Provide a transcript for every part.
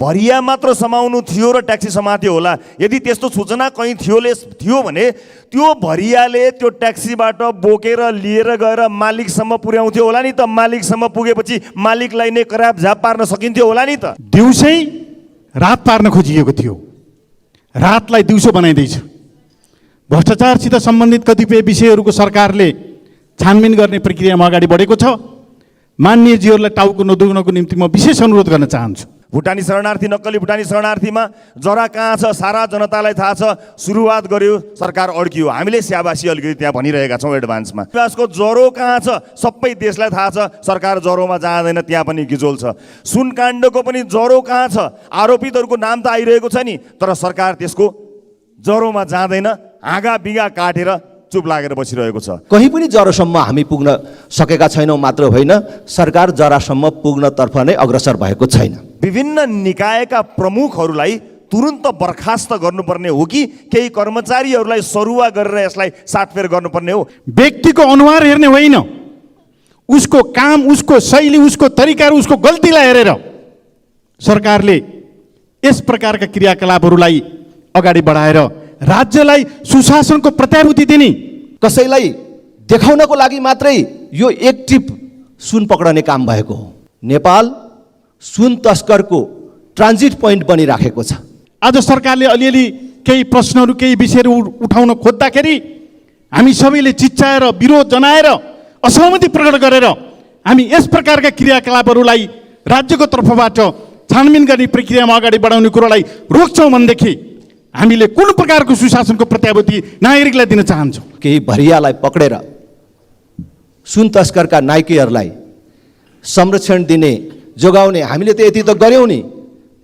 भरिया मात्र समाउनु थियो र ट्याक्सी समात्यो होला। यदि त्यस्तो सूचना कहीँ थियो भने त्यो भरियाले त्यो ट्याक्सीबाट बोकेर लिएर गएर मालिकसम्म पुर्याउँथ्यो होला नि त। मालिकसम्म पुगेपछि मालिकलाई नै कराप झाप पार्न सकिन्थ्यो होला नि त। दिउँसै रात पार्न खोजिएको थियो, रातलाई दिउँसो बनाइँदैछ। भ्रष्टाचारसित सम्बन्धित कतिपय विषयहरूको सरकारले छानबिन गर्ने प्रक्रियामा अगाडि बढेको छ। माननीयजीहरूलाई टाउको नदुख्नको निम्ति म विशेष अनुरोध गर्न चाहन्छु। भुटानी शरणार्थी, नक्कली भुटानी शरणार्थीमा जरा कहाँ छ सारा जनतालाई थाहा छ। सुरुवात गर्यो, सरकार अड्कियो। हामीले स्याबासी अलिकति त्यहाँ भनिरहेका छौँ एडभान्समा। विकासको ज्वरो कहाँ छ सबै देशलाई थाहा छ, सरकार ज्वरोमा जाँदैन, त्यहाँ पनि गिजोल छ। सुनकाण्डको पनि ज्वरो कहाँ छ, आरोपितहरूको नाम त आइरहेको छ नि, तर सरकार त्यसको ज्वरोमा जाँदैन, हाँगा बिगा काटेर चुप लागेर बसिरहेको छ। कहीँ पनि जरोसम्म हामी पुग्न सकेका छैनौँ मात्र होइन, सरकार जरासम्म पुग्नतर्फ नै अग्रसर भएको छैन। विभिन्न निकायका प्रमुखहरूलाई तुरुन्त बर्खास्त गर्नुपर्ने हो कि केही कर्मचारीहरूलाई सरुवा गरेर यसलाई साटफेर गर्नुपर्ने हो? व्यक्तिको अनुहार हेर्ने होइन, उसको काम, उसको शैली, उसको तरिका र उसको गल्तीलाई हेरेर सरकारले यस प्रकारका क्रियाकलापहरूलाई अगाडि बढाएर राज्यलाई सुशासनको प्रत्याभूति दिने, कसैलाई देखाउनको लागि मात्रै यो एक टिप सुन पक्रने काम भएको हो। नेपाल सुन तस्करको ट्रान्जिट पोइन्ट बनिराखेको छ। आज सरकारले अलिअलि केही प्रश्नहरू, केही विषयहरू उठाउन खोज्दाखेरि हामी सबैले चिच्चाएर, विरोध जनाएर, असहमति प्रकट गरेर हामी यस प्रकारका क्रियाकलापहरूलाई राज्यको तर्फबाट छानबिन गर्ने प्रक्रियामा अगाडि बढाउने कुरोलाई रोक्छौँ भनेदेखि हामीले कुन प्रकारको सुशासनको प्रत्याभूति नागरिकलाई दिन चाहन्छौँ? केही भरियालाई पक्रेर सुन तस्करका नायकीहरूलाई संरक्षण दिने, जोगाउने हामीले त यति त गर्यौँ नि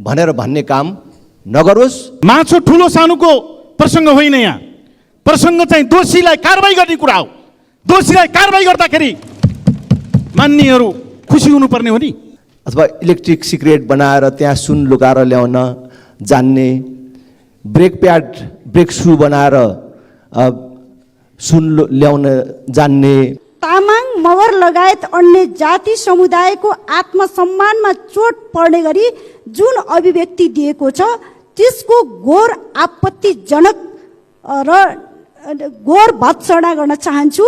भनेर भन्ने काम नगरोस्। माछो ठुलो सानुको प्रसङ्ग होइन, यहाँ प्रसङ्ग चाहिँ दोषीलाई कारबाही गर्ने कुरा हो। दोषीलाई कारबाही गर्दाखेरि मान्नेहरू खुसी हुनुपर्ने हो नि। अथवा इलेक्ट्रिक सिगरेट बनाएर त्यहाँ सुन लुकाएर ल्याउन जान्ने, ब्रेक प्याड, ब्रेक सु बनाएर सुन ल्याउन जान्ने, तामाङ, मगर लगायत अन्य जाति समुदायको आत्मसम्मानमा चोट पर्ने गरी जुन अभिव्यक्ति दिएको छ त्यसको घोर आपत्तिजनक र घोर भत्सना गर्न चाहन्छु।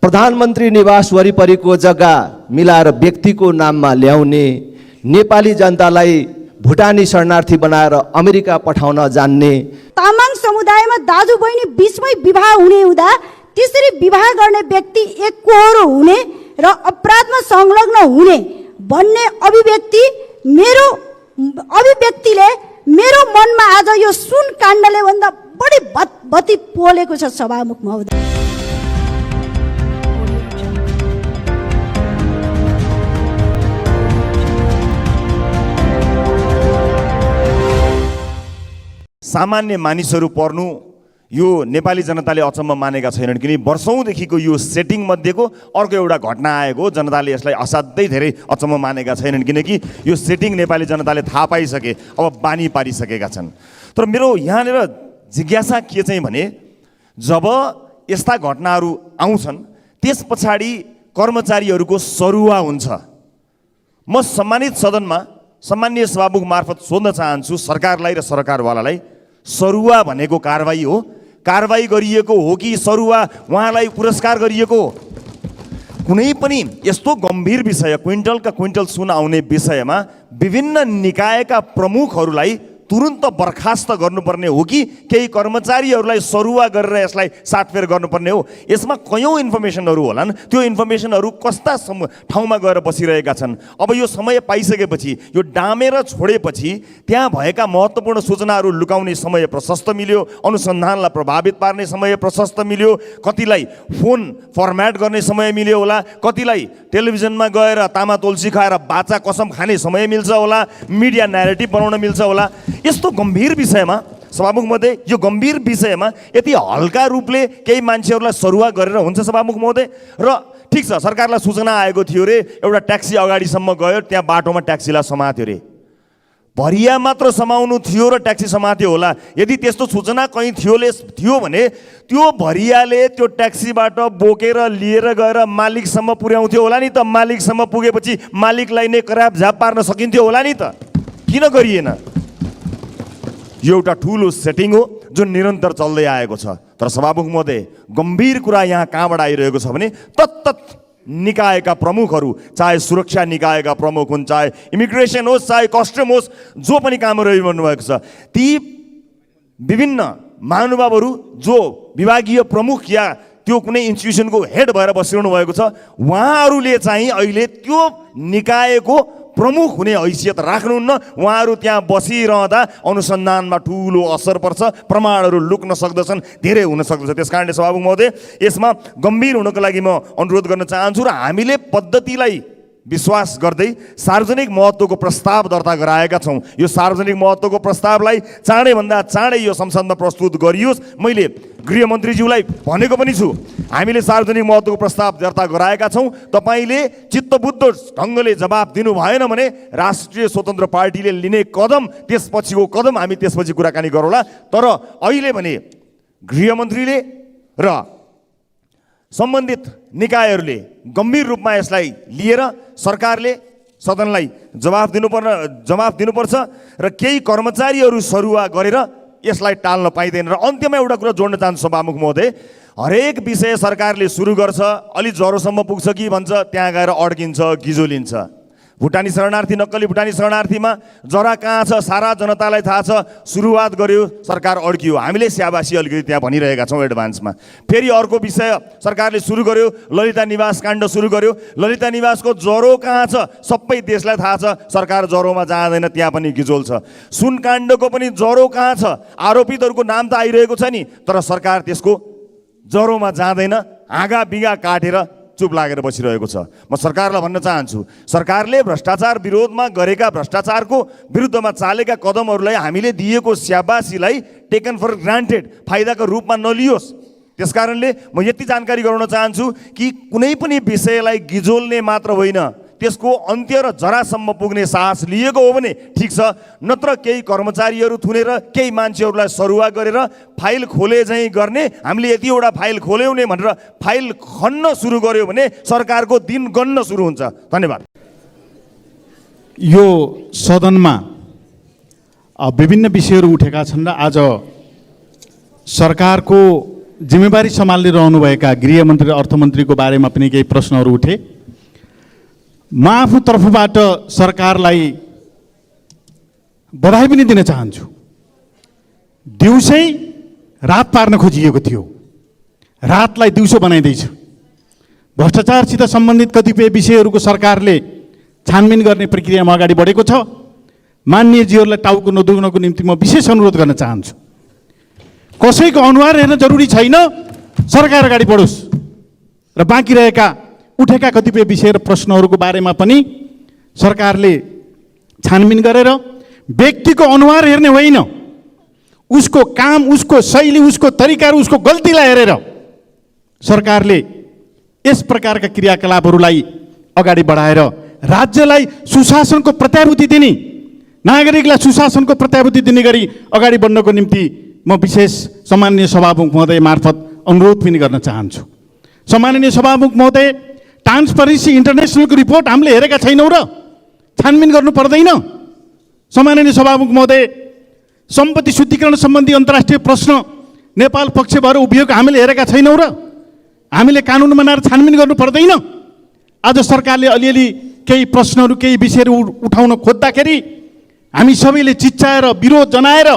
प्रधानमन्त्री निवास वरिपरिको जग्गा मिलाएर व्यक्तिको नाममा ल्याउने, नेपाली जनतालाई भुटानी शरणार्थी बनाएर अमेरिका पठाउन जान्ने, तामाङ समुदायमा दाजु बहिनी बीचमै विवाह हुने हुँदा त्यसरी विवाह गर्ने व्यक्ति एकहोरो हुने र अपराधमा संलग्न हुने भन्ने अभिव्यक्तिले मेरो मनमा आज यो सुन काण्डले भन्दा बढी बत्ती पोलेको छ। सभामुख महोदय, सामान्य मानिसहरू पर्नु यो नेपाली जनताले अचम्म मानेका छैनन्, किनकि वर्षौँदेखिको यो सेटिङ मध्येको अर्को एउटा घटना आएको, जनताले यसलाई असाध्यै धेरै अचम्म मानेका छैनन्, किनकि यो सेटिङ नेपाली जनताले थाहा पाइसके, अब बानी पारिसकेका छन्। तर मेरो यहाँनिर जिज्ञासा के चाहिँ भने, जब यस्ता घटनाहरू आउँछन् त्यस पछाडि कर्मचारीहरूको सरुवा हुन्छ। म सम्मानित सदनमा सम्माननीय सभामुख मार्फत सोध्न चाहन्छु सरकारलाई र सरकारवालालाई, सरुवा भनेको कारबाही हो, कारबाही गरिएको हो कि सरुवा उहाँलाई पुरस्कार गरिएको हो? कुनै पनि यस्तो गम्भीर विषय, क्विन्टलका क्विन्टल सुन आउने विषयमा विभिन्न निकायका प्रमुखहरूलाई तुरुन्त बर्खास्त गर्नुपर्ने हो कि केही कर्मचारीहरूलाई सरुवा गरेर यसलाई साटफेर गर्नुपर्ने हो? यसमा कयौँ इन्फर्मेसनहरू होलान्, त्यो इन्फर्मेसनहरू कस्ता ठाउँमा गएर बसिरहेका छन्। अब यो समय पाइसकेपछि, यो डामेर छोडेपछि त्यहाँ भएका महत्त्वपूर्ण सूचनाहरू लुकाउने समय प्रशस्त मिल्यो, अनुसन्धानलाई प्रभावित पार्ने समय प्रशस्त मिल्यो, कतिलाई फोन फर्म्याट गर्ने समय मिल्यो होला, कतिलाई टेलिभिजनमा गएर तामा तुलसी खाएर बाचा कसम खाने समय मिल्छ होला, मिडिया न्यारेटिभ बनाउन मिल्छ होला। यस्तो गम्भीर विषयमा सभामुख महोदय, यो गम्भीर विषयमा यति हल्का रूपले केही मान्छेहरूलाई सरुवा गरेर हुन्छ सभामुख महोदय? र ठिक छ, सरकारलाई सूचना आएको थियो रे, एउटा ट्याक्सी अगाडिसम्म गयो, त्यहाँ बाटोमा ट्याक्सीलाई समात्यो रे, भरिया मात्र समाउनु थियो र ट्याक्सी समात्यो होला। यदि त्यस्तो सूचना कहीँ थियो भने त्यो भरियाले त्यो ट्याक्सीबाट बोकेर लिएर गएर मालिकसम्म पुर्याउँथ्यो होला नि त। मालिकसम्म पुगेपछि मालिकलाई नै कराप झाप पार्न सकिन्थ्यो होला नि त। किन गरिएन? यो एउटा ठुलो सेटिङ हो जुन निरन्तर चल्दै आएको छ। तर सभामुख महोदय, गम्भीर कुरा यहाँ कहाँबाट आइरहेको छ भने तत्त निकायका प्रमुखहरू, चाहे सुरक्षा निकायका प्रमुख हुन्, चाहे इमिग्रेसन होस्, चाहे कस्टम होस्, जो पनि काम गरिरहनु भएको छ, ती विभिन्न महानुभावहरू जो विभागीय प्रमुख या त्यो कुनै इन्स्टिट्युसनको हेड भएर बसिरहनु भएको छ, उहाँहरूले चाहिँ अहिले त्यो निकायको प्रमुख हुने हैसियत राख्नुहुन्न। उहाँहरू त्यहाँ बसिरहँदा अनुसन्धानमा ठुलो असर पर्छ, प्रमाणहरू लुक्न सक्दछन्, धेरै हुन सक्दछ। त्यस कारणले सभामुख महोदय, यसमा गम्भीर हुनको लागि म अनुरोध गर्न चाहन्छु र हामीले पद्धतिलाई विश्वास गर्दै सार्वजनिक महत्त्वको प्रस्ताव दर्ता गराएका छौँ। यो सार्वजनिक महत्त्वको प्रस्तावलाई चाँडैभन्दा चाँडै यो संसदमा प्रस्तुत गरियोस्। मैले गृहमन्त्रीज्यूलाई भनेको पनि छु, हामीले सार्वजनिक महत्त्वको प्रस्ताव दर्ता गराएका छौँ। तपाईँले चित्तबुद्ध ढङ्गले जवाब दिनु भएन भने राष्ट्रिय स्वतन्त्र पार्टीले लिने कदम, त्यसपछिको कदम हामी त्यसपछि कुराकानी गरौँला। तर अहिले भने गृहमन्त्रीले र सम्बन्धित निकायहरूले गम्भीर रूपमा यसलाई लिएर सरकारले सदनलाई जवाफ दिनुपर्छ र केही कर्मचारीहरू सरुवा गरेर यसलाई टाल्न पाइँदैन। र अन्त्यमा एउटा कुरा जोड्न चाहन्छु सभामुख महोदय, हरेक विषय सरकारले सुरु गर्छ, अलि ज्वरोसम्म पुग्छ कि भन्छ, त्यहाँ गएर अड्किन्छ, गिजोलिन्छ। भुटानी शरणार्थी, नक्कली भुटानी शरणार्थीमा जरा कहाँ छ सारा जनतालाई थाहा छ। सुरुवात गर्यो, सरकार अड्कियो, हामीले स्याबासी अलिकति त्यहाँ भनिरहेका छौँ एडभान्समा। फेरि अर्को विषय सरकारले सुरु गर्यो, ललिता निवास काण्ड सुरु गर्यो। ललिता निवासको ज्वरो कहाँ छ सबै देशलाई थाहा छ, सरकार ज्वरोमा जाँदैन, त्यहाँ पनि गिजोल छ। सुन काण्डको पनि ज्वरो कहाँ छ, आरोपितहरूको नाम त आइरहेको छ नि, तर सरकार त्यसको ज्वरोमा जाँदैन, हाँगा बिगा काटेर चुप लागेर बसिरहेको छ। म सरकारलाई भन्न चाहन्छु, सरकारले भ्रष्टाचार विरोधमा गरेका, भ्रष्टाचारको विरुद्धमा चालेका कदमहरूलाई हामीले दिएको स्याबासीलाई टेकन फर ग्रान्टेड, फाइदाको रूपमा नलियोस्। त्यस कारणले म यति जानकारी गराउन चाहन्छु कि कुनै पनि विषयलाई गिजोल्ने मात्र होइन, त्यसको अन्त्य र जरासम्म पुग्ने साहस लिएको हो भने ठिक छ, नत्र केही कर्मचारीहरू थुनेर केही मान्छेहरूलाई सरुवा गरेर फाइल खोले चाहिँ गर्ने, हामीले यतिवटा फाइल खोल्यौँ नि भनेर फाइल खन्न सुरु गर्यो भने सरकारको दिन गन्न सुरु हुन्छ। धन्यवाद। यो सदनमा विभिन्न विषयहरू उठेका छन् र आज सरकारको जिम्मेवारी सम्हाल्दै रहनुभएका गृहमन्त्री र अर्थमन्त्रीको बारेमा पनि केही प्रश्नहरू उठे। म आफ्नो तर्फबाट सरकारलाई बधाई पनि दिन चाहन्छु। दिउँसै रात पार्न खोजिएको थियो, रातलाई दिउँसो बनाइँदैछ। भ्रष्टाचारसित सम्बन्धित कतिपय विषयहरूको सरकारले छानबिन गर्ने प्रक्रियामा अगाडि बढेको छ। माननीयजीहरूलाई टाउको नदुख्नको निम्ति म विशेष अनुरोध गर्न चाहन्छु। कसैको अनुहार हेर्न जरुरी छैन, सरकार अगाडि बढोस् र बाँकी रहेका उठेका कतिपय विषय र प्रश्नहरूको बारेमा पनि सरकारले छानबिन गरेर व्यक्तिको अनुहार हेर्ने होइन, उसको काम, उसको शैली, उसको तरिका र उसको गल्तीलाई हेरेर सरकारले यस प्रकारका क्रियाकलापहरूलाई अगाडि बढाएर राज्यलाई सुशासनको प्रत्याभूति दिने, नागरिकलाई सुशासनको प्रत्याभूति दिने गरी अगाडि बढ्नको निम्ति म विशेष सम्माननीय सभामुख महोदय मार्फत अनुरोध पनि गर्न चाहन्छु। सम्माननीय सभामुख महोदय, ट्रान्सपरेन्सी इन्टरनेसनलको रिपोर्ट हामीले हेरेका छैनौँ र छानबिन गर्नु पर्दैन? सम्माननीय सभामुख महोदय, सम्पत्ति शुद्धिकरण सम्बन्धी अन्तर्राष्ट्रिय प्रश्न नेपाल पक्ष भएर उभिएको हामीले हेरेका छैनौँ र हामीले कानुन बनाएर छानबिन गर्नु पर्दैन? आज सरकारले अलिअलि केही प्रश्नहरू, केही विषयहरू उठाउन खोज्दाखेरि हामी सबैले चिच्चाएर, विरोध जनाएर,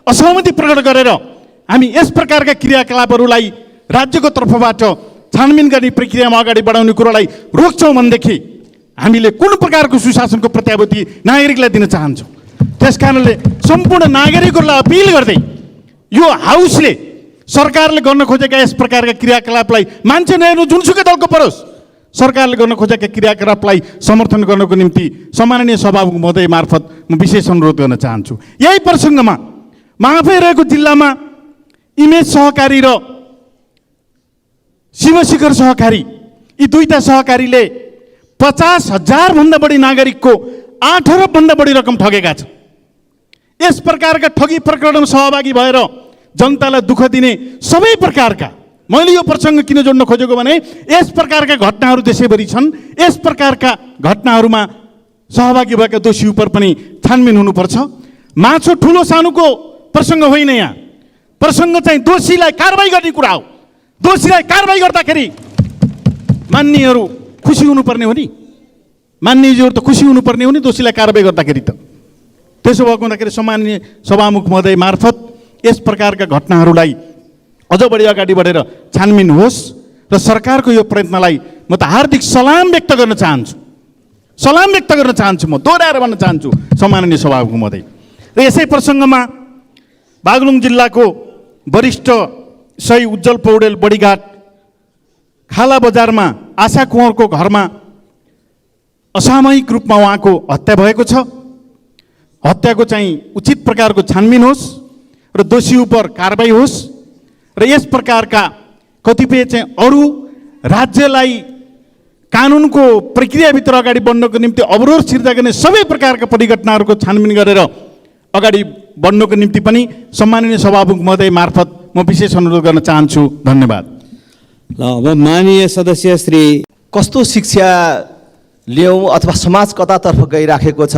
असहमति प्रकट गरेर हामी यस प्रकारका क्रियाकलापहरूलाई राज्यको तर्फबाट छानबिन गर्ने प्रक्रियामा अगाडि बढाउने कुरोलाई रोक्छौँ भनेदेखि हामीले कुन प्रकारको सुशासनको प्रत्याभूति नागरिकलाई दिन चाहन्छौँ। त्यस कारणले सम्पूर्ण नागरिकहरूलाई अपिल गर्दै यो हाउसले सरकारले गर्न खोजेका यस प्रकारका क्रियाकलापलाई मान्छे नहेर्नु जुनसुकै दलको परोस्, सरकारले गर्न खोजेका क्रियाकलापलाई समर्थन गर्नको निम्ति सम्माननीय सभामुख महोदय मार्फत म विशेष अनुरोध गर्न चाहन्छु। यही प्रसङ्गमा म आफै रहेको जिल्लामा इमेज सहकारी र शिवशिखर सहकारी, यी दुईटा सहकारीले 50,000 भन्दा बढी नागरिकको 8 अरबभन्दा बढी रकम ठगेका छन्। यस प्रकारका ठगी प्रकरणमा सहभागी भएर जनतालाई दुःख दिने सबै प्रकारका, मैले यो प्रसङ्ग किन जोड्न खोजेको भने यस प्रकारका घटनाहरू देशैभरि छन्। यस प्रकारका घटनाहरूमा सहभागी भएका दोषी उप पनि छानबिन हुनुपर्छ। माछो ठुलो सानोको प्रसङ्ग होइन, यहाँ प्रसङ्ग चाहिँ दोषीलाई कारबाही गर्ने कुरा हो। दोषीलाई कारबाही गर्दाखेरि मान्नेहरू खुसी हुनुपर्ने हो नि, मान्यजीहरू त खुसी हुनुपर्ने हो नि दोषीलाई कारबाही गर्दाखेरि त। त्यसो भएको हुँदाखेरि सम्माननीय सभामुख महोदय मार्फत यस प्रकारका घटनाहरूलाई अझ बढी अगाडि बढेर छानबिन होस् र सरकारको यो प्रयत्नलाई म त हार्दिक सलाम व्यक्त गर्न चाहन्छु, सलाम व्यक्त गर्न चाहन्छु, म दोहोऱ्याएर भन्न चाहन्छु सम्माननीय सभामुख महोदय। र यसै प्रसङ्गमा बागलुङ जिल्लाको वरिष्ठ सही उज्जवल पौडेल बडीघाट खाला बजारमा आशा कुँवरको घरमा असामयिक रूपमा उहाँको हत्या भएको छ। हत्याको चाहिँ उचित प्रकारको छानबिन होस् र दोषी उप कारबाही होस् र यस प्रकारका कतिपय चाहिँ अरू राज्यलाई कानुनको प्रक्रियाभित्र अगाडि बढ्नको निम्ति अवरोध सिर्जना गर्ने सबै प्रकारका परिघटनाहरूको छानबिन गरेर अगाडि बढ्नको निम्ति पनि सम्माननीय सभामुख महोदय मार्फत म विशेष अनुरोध गर्न चाहन्छु। धन्यवाद। ल अब माननीय सदस्य श्री कस्तो शिक्षा ल्याउँ अथवा समाज कतातर्फ गइराखेको छ,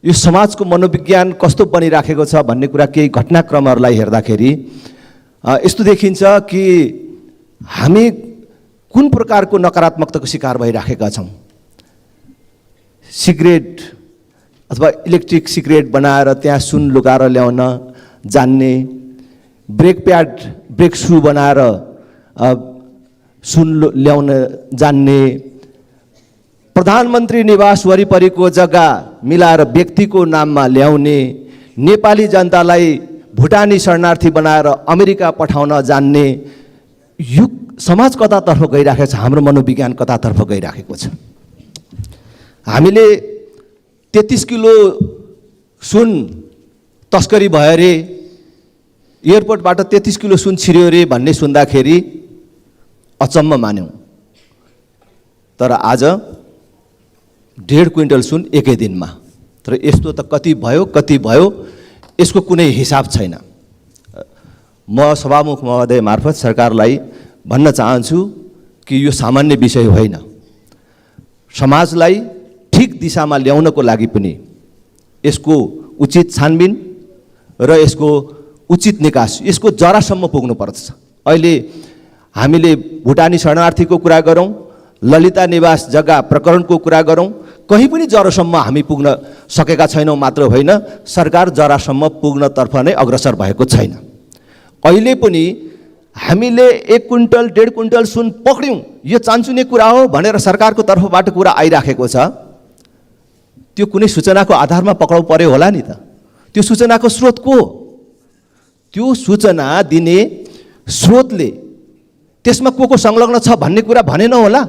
यो समाजको मनोविज्ञान कस्तो बनिराखेको छ भन्ने कुरा केही घटनाक्रमहरूलाई हेर्दाखेरि यस्तो देखिन्छ कि हामी कुन प्रकारको नकारात्मकताको शिकार भइराखेका छौँ। सिगरेट अथवा इलेक्ट्रिक सिगरेट बनाएर त्यहाँ सुन लुकाएर ल्याउन जान्ने, ब्रेक प्याड ब्रेक सु बनाएर सुन ल्याउन जान्ने, प्रधानमन्त्री निवास वरिपरिको जग्गा मिलाएर व्यक्तिको नाममा ल्याउने, नेपाली जनतालाई भुटानी शरणार्थी बनाएर अमेरिका पठाउन जान्ने, यो समाज कतातर्फ गइराखेको छ, हाम्रो मनोविज्ञान कतातर्फ गइराखेको छ। हामीले 33 किलो सुन तस्करी भयो अरे, एयरपोर्टबाट 33 किलो सुन छिर्यो अरे भन्ने सुन्दाखेरि अचम्म मान्यौँ। तर आज 1.5 क्विन्टल सुन एकै दिनमा। तर यस्तो त कति भयो यसको कुनै हिसाब छैन। म सभामुख महोदय मार्फत सरकारलाई भन्न चाहन्छु कि यो सामान्य विषय होइन। समाजलाई ठिक दिशामा ल्याउनको लागि पनि यसको उचित छानबिन र यसको उचित निकास, यसको जरासम्म पुग्नुपर्छ। अहिले हामीले भुटानी शरणार्थीको कुरा गरौँ, ललिता निवास जग्गा प्रकरणको कुरा गरौँ, कहीँ पनि जरासम्म हामी पुग्न सकेका छैनौँ मात्र होइन, सरकार जरासम्म पुग्नतर्फ नै अग्रसर भएको छैन। अहिले पनि हामीले 1 क्विन्टल 1.5 क्विन्टल सुन पक्ड्यौँ, यो चान्चुने कुरा हो भनेर सरकारको तर्फबाट कुरा आइराखेको छ। त्यो कुनै सूचनाको आधारमा पक्राउ पर्यो होला नि त? त्यो सूचनाको स्रोत को हो? त्यो सूचना दिने स्रोतले त्यसमा को संलग्न छ भन्ने कुरा भनेन होला,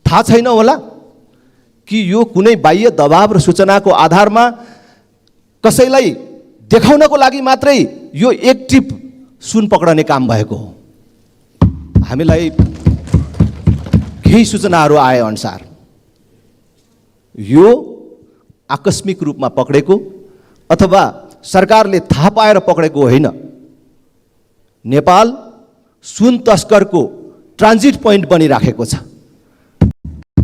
थाहा छैन होला कि यो कुनै बाह्य दबाब र सूचनाको आधारमा कसैलाई देखाउनको लागि मात्रै यो एक टिप सुन पक्डने काम भएको हो। हामीलाई केही सूचनाहरू आए अनुसार यो आकस्मिक रूपमा पक्डेको अथवा सरकारले थाहा पाएर पक्डेको होइन। नेपाल सुन तस्करको ट्रान्जिट पोइन्ट बनिराखेको छ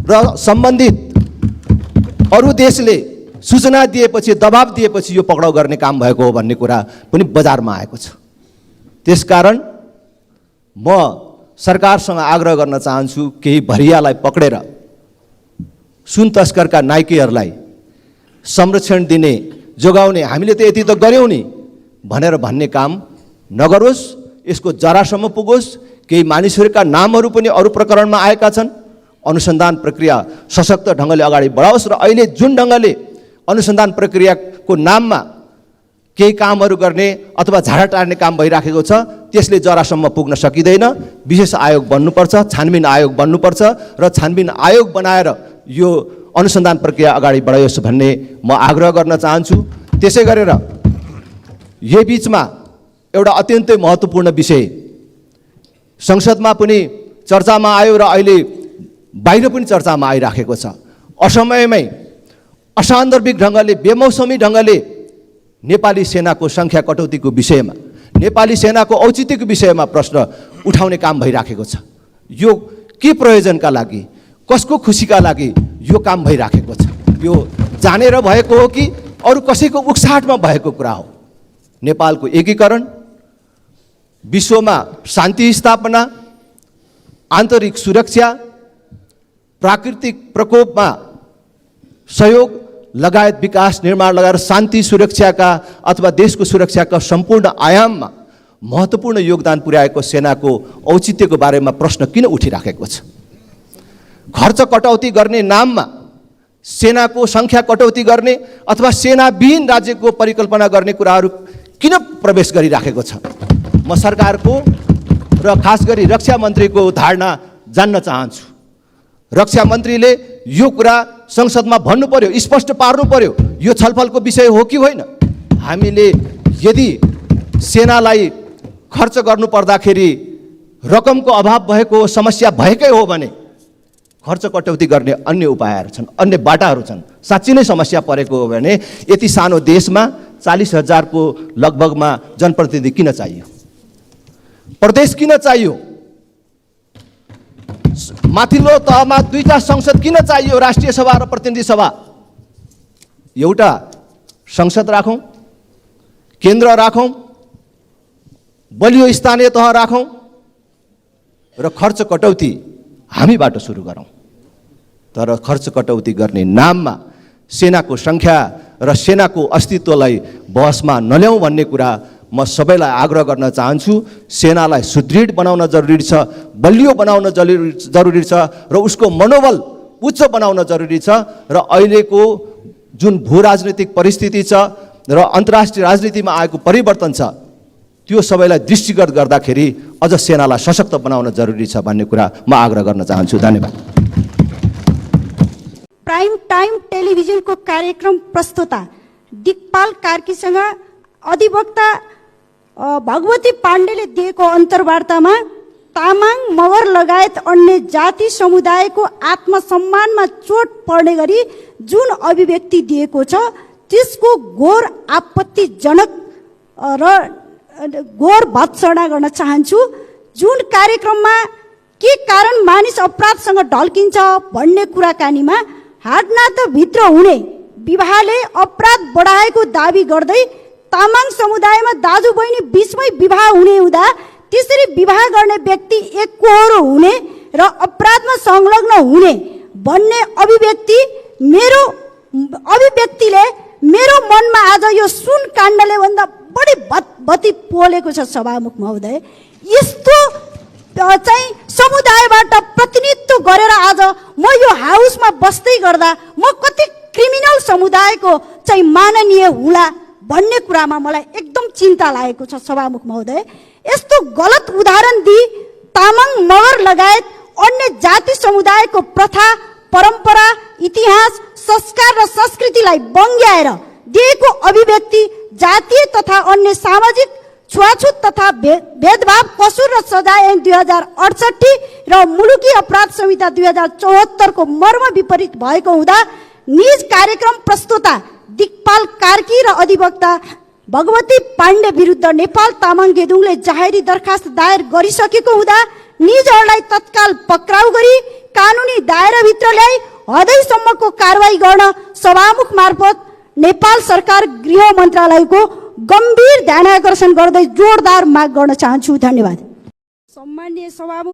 र सम्बन्धित अरू देशले सूचना दिएपछि, दबाब दिएपछि यो पक्राउ गर्ने काम भएको हो भन्ने कुरा पनि बजारमा आएको छ। त्यसकारण म सरकारसँग आग्रह गर्न चाहन्छु, केही भरियालाई पक्डेर सुन तस्करका नाइकेहरूलाई संरक्षण दिने, जोगाउने, हामीले त यति त गर्यौँ नि भनेर भन्ने काम नगरोस्, यसको जरासम्म पुगोस्। केही मानिसहरूका नामहरू पनि अरू प्रकरणमा आएका छन्, अनुसन्धान प्रक्रिया सशक्त ढङ्गले अगाडि बढाओस् र अहिले जुन ढङ्गले अनुसन्धान प्रक्रियाको नाममा केही कामहरू गर्ने अथवा झाडा टार्ने काम भइराखेको छ, त्यसले जरासम्म पुग्न सकिँदैन। विशेष आयोग बन्नुपर्छ, छानबिन आयोग बन्नुपर्छ र छानबिन आयोग बनाएर यो अनुसन्धान प्रक्रिया अगाडि बढाइयोस् भन्ने म आग्रह गर्न चाहन्छु। त्यसै गरेर यही बिचमा एउटा अत्यन्तै महत्त्वपूर्ण विषय संसदमा पनि चर्चामा आयो र अहिले बाहिर पनि चर्चामा आइराखेको छ। असमयमै असान्दर्भिक ढङ्गले, बेमौसमी ढङ्गले नेपाली सेनाको सङ्ख्या कटौतीको विषयमा, नेपाली सेनाको औचित्यको विषयमा प्रश्न उठाउने काम भइराखेको छ। यो के प्रयोजनका लागि, कसको खुसीका लागि यो काम भइराखेको छ? यो जानेर भएको हो कि अरू कसैको उक्साहटमा भएको कुरा हो। नेपालको एकीकरण, विश्वमा शान्ति स्थापना, आन्तरिक सुरक्षा, प्राकृतिक प्रकोपमा सहयोग लगायत विकास निर्माण लगाएर शान्ति सुरक्षाका अथवा देशको सुरक्षाका सम्पूर्ण आयाममा महत्त्वपूर्ण योगदान पुर्याएको सेनाको औचित्यको बारेमा प्रश्न किन उठिराखेको छ? खर्च कटौती गर्ने नाममा सेनाको सङ्ख्या कटौती गर्ने अथवा सेनाविहीन राज्यको परिकल्पना गर्ने कुराहरू किन प्रवेश गरिराखेको छ? म सरकारको र खास गरी रक्षा मन्त्रीको धारणा जान्न चाहन्छु। रक्षा मन्त्रीले यो कुरा संसदमा भन्नु पर्यो, स्पष्ट पार्नु पर्यो, यो छलफलको विषय हो कि होइन। हामीले यदि सेनालाई खर्च गर्नु पर्दाखेरि रकमको अभाव भएको समस्या भएकै हो भने खर्च कटौती गर्ने अन्य उपायहरू छन्, अन्य बाटाहरू छन्। साँच्चै नै समस्या परेको हो भने यति सानो देशमा 40,000 को लगभगमा जनप्रतिनिधि किन चाहियो? प्रदेश किन चाहियो? माथिल्लो तहमा 2टा संसद किन चाहियो? राष्ट्रिय सभा र प्रतिनिधि सभा। एउटा संसद राखौँ, केन्द्र राखौँ, बलियो स्थानीय तह राखौँ र खर्च कटौती हामीबाट सुरु गरौँ। तर खर्च कटौती गर्ने नाममा सेनाको सङ्ख्या र सेनाको अस्तित्वलाई बहसमा नल्याउँ भन्ने कुरा म सबैलाई आग्रह गर्न चाहन्छु। सेनालाई सुदृढ बनाउन जरुरी छ, बलियो बनाउन जरुरी छ र उसको मनोबल उच्च बनाउन जरुरी छ। र अहिलेको जुन भू राजनीतिक परिस्थिति छ र अन्तर्राष्ट्रिय राजनीतिमा आएको परिवर्तन छ, त्यो सबैलाई दृष्टिगत गर्दाखेरि अझ सेनालाई सशक्त बनाउन जरुरी छ भन्ने कुरा म आग्रह गर्न चाहन्छु। धन्यवाद। प्राइम टाइम टेलिभिजनको कार्यक्रम प्रस्तोता दिक्पाल कार्कीसँग अधिवक्ता भगवती पाण्डेले दिएको अन्तर्वार्तामा तामाङ, मगर लगायत अन्य जाति समुदायको आत्मसम्मानमा चोट पर्ने गरी जुन अभिव्यक्ति दिएको छ त्यसको घोर आपत्तिजनक र घोर भत्सना गर्न चाहन्छु। जुन कार्यक्रममा के कारण मानिस अपराधसँग ढल्किन्छ भन्ने कुराकानीमा हाडनाताभित्र हुने विवाहले अपराध बढाएको दाबी गर्दै तामाङ समुदायमा दाजुबहिनी बीचमै विवाह हुने हुँदा त्यसरी विवाह गर्ने व्यक्ति एकहोरो हुने र अपराधमा संलग्न हुने भन्ने अभिव्यक्तिले मेरो मनमा आज यो सुन काण्डले भन्दा बढी बत्ती पोलेको छ। सभामुख महोदय, यस्तो चाहिँ समुदायबाट प्रतिनिधित्व गरेर आज म यो हाउसमा बस्दै गर्दा म कति क्रिमिनल समुदायको चाहिँ माननीय हुला भन्ने कुरामा मलाई एकदम चिन्ता लागेको छ। सभामुख महोदय, यस्तो गलत उदाहरण दिई तामाङ, मगर लगायत अन्य जाति समुदायको प्रथा, परम्परा, इतिहास, संस्कार र संस्कृतिलाई बङ्ग्याएर दिएको अभिव्यक्ति जातीय तथा अन्य सामाजिक छुवाछुत तथा भेदभाव, कसुर र सजाय ऐन 2068 र मुलुकी अपराध संहिता 2074 को मर्म विपरीत भएको हुँदा निज कार्यक्रम प्रस्तोता दिक्पाल कार्की र अधिवक्ता भगवती पाण्डे विरुद्ध नेपाल तामाङ गेदुङले जाहेरी दरखास्त दायर गरिसकेको हुँदा निजहरूलाई तत्काल पक्राउ गरी कानुनी दायराभित्र ल्याई हदैसम्मको कारवाही गर्न सभामुख मार्फत नेपाल सरकार गृह मन्त्रालयको गम्भीर ध्यानाकर्षण गर्दै जोरदार माग गर्न चाहन्छु। धन्यवाद। सम्माननीय सभामुख